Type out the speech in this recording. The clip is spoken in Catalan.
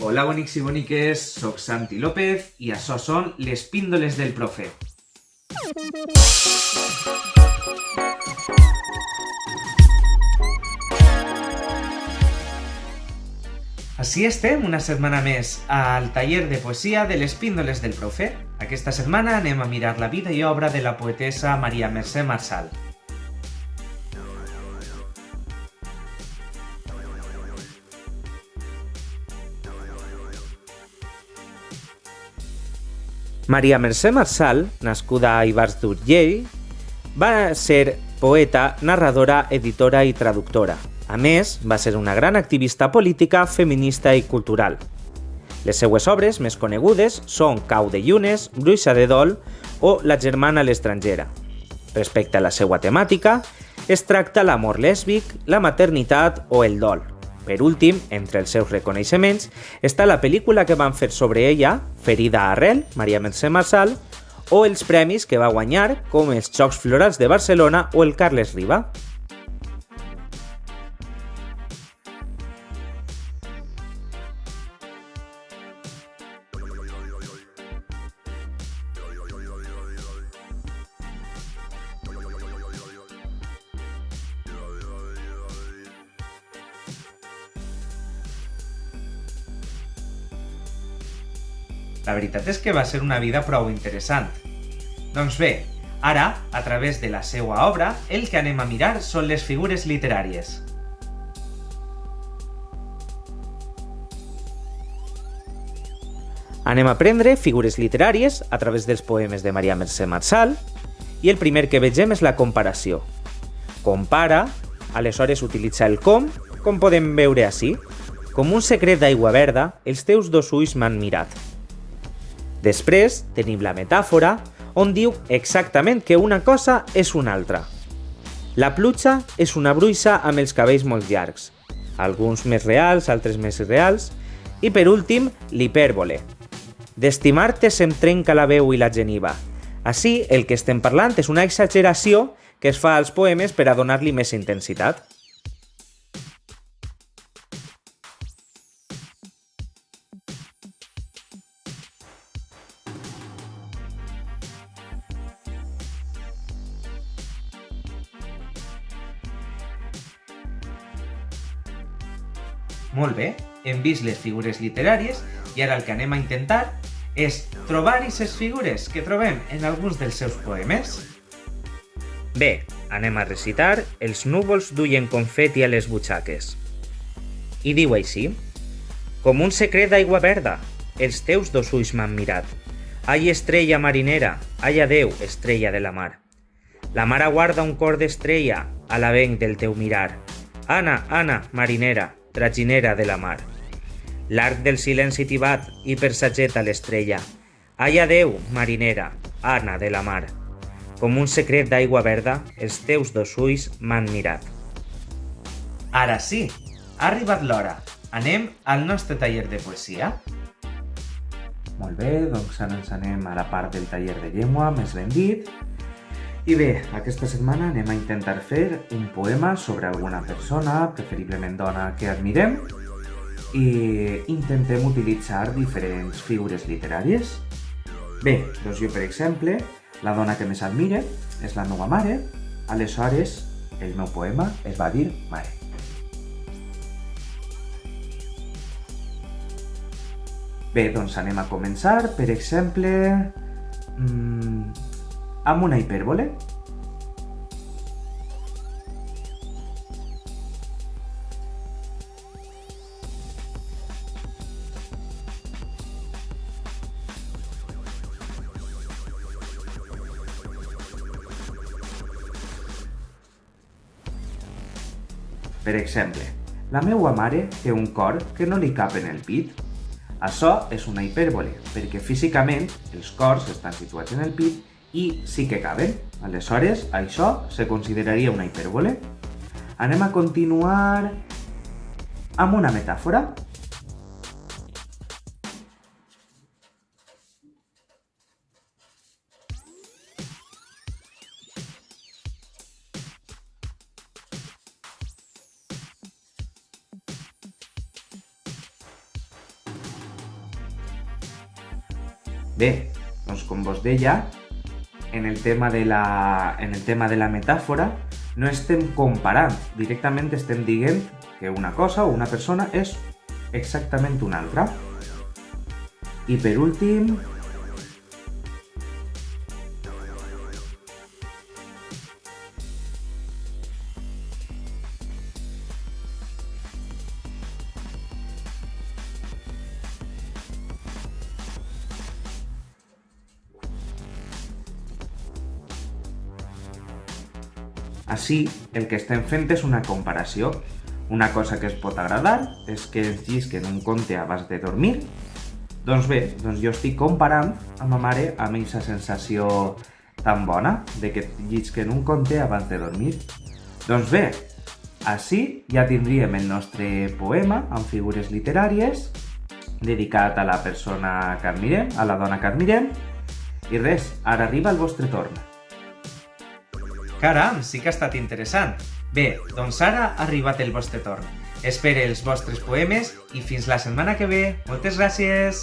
Hola bonics i boniques, soc Santi López i això són les píndoles del profe. Així estem una setmana més al taller de poesia de les píndoles del profe. Aquesta setmana anem a mirar la vida i obra de la poetessa Maria Mercè Marçal. Maria Mercè Marçal, nascuda a Ivars d'Urgell, va ser poeta, narradora, editora i traductora. A més, va ser una gran activista política, feminista i cultural. Les seues obres més conegudes són Cau de llunes, Bruixa de dol o La germana a l'estrangera. Respecte a la seva temàtica, es tracta l'amor lèsbic, la maternitat o el dol. Per últim, entre els seus reconeixements, està la pel·lícula que van fer sobre ella, Ferida arrel, Maria Mercè Marçal, o els premis que va guanyar, com els Jocs Florals de Barcelona o el Carles Riba. La veritat és que va ser una vida prou interessant. Doncs bé, ara, a través de la seva obra, el que anem a mirar són les figures literàries. Anem a aprendre figures literàries a través dels poemes de Maria Mercè Marçal i el primer que vegem és la comparació. Compara, aleshores utilitza el com podem veure ací. Com un secret d'aigua verda, els teus dos ulls m'han mirat. Després tenim la metàfora, on diu exactament que una cosa és una altra. La pluja és una bruixa amb els cabells molt llargs, alguns més reals, altres més irreals, i per últim, l'hipèrbole. D'estimar-te se'm trenca la veu i la geniva. Així, el que estem parlant és una exageració que es fa als poemes per a donar-li més intensitat. Molt bé, hem vist les figures literàries i ara el que anem a intentar és trobar aquestes figures que trobem en alguns dels seus poemes. Bé, anem a recitar Els núvols duien confeti a les butxaques. I diu així: Com un secret d'aigua verda, els teus dos ulls m'han mirat. Ai, estrella marinera, ai, adeu, estrella de la mar. La mar aguarda un cor d'estrella a l'avenc del teu mirar. Anna, Anna, marinera, traginera de la mar. L'arc del silenci tibat i persageta l'estrella. Ai, adeu, marinera, Anna de la mar. Com un secret d'aigua verda, els teus dos ulls m'han mirat. Ara sí, ha arribat l'hora. Anem al nostre taller de poesia. Molt bé, doncs ara ens anem a la part del taller de llengua, més ben dit. I bé, aquesta setmana anem a intentar fer un poema sobre alguna persona, preferiblement dona, que admirem, i intentem utilitzar diferents figures literàries. Bé, doncs jo, per exemple, la dona que més admire és la meva mare, aleshores el meu poema es va dir Mare. Bé, doncs anem a començar, per exemple, amb una hipèrbole. Per exemple, la meua mare té un cor que no li cap en el pit. Això és una hipèrbole, perquè físicament els cors estan situats en el pit i sí que caben. Aleshores, això se consideraria una hipèrbole. Anem a continuar amb una metàfora. Bé, doncs com vos deia, en el tema de la metàfora no estem comparant, directament estem dient que una cosa o una persona és exactament una altra. I per últim, així, el que estem fent és una comparació. Una cosa que es pot agradar és que ens llisquen un conte abans de dormir. Doncs bé, jo estic comparant amb ma mare amb aquesta sensació tan bona de que llisquen un conte abans de dormir. Doncs bé, així ja tindríem el nostre poema amb figures literàries dedicat a la persona que admirem, a la dona que admirem. I res, ara arriba el vostre torn. Caram, sí que ha estat interessant. Bé, doncs ara ha arribat el vostre torn. Espere els vostres poemes i fins la setmana que ve. Moltes gràcies!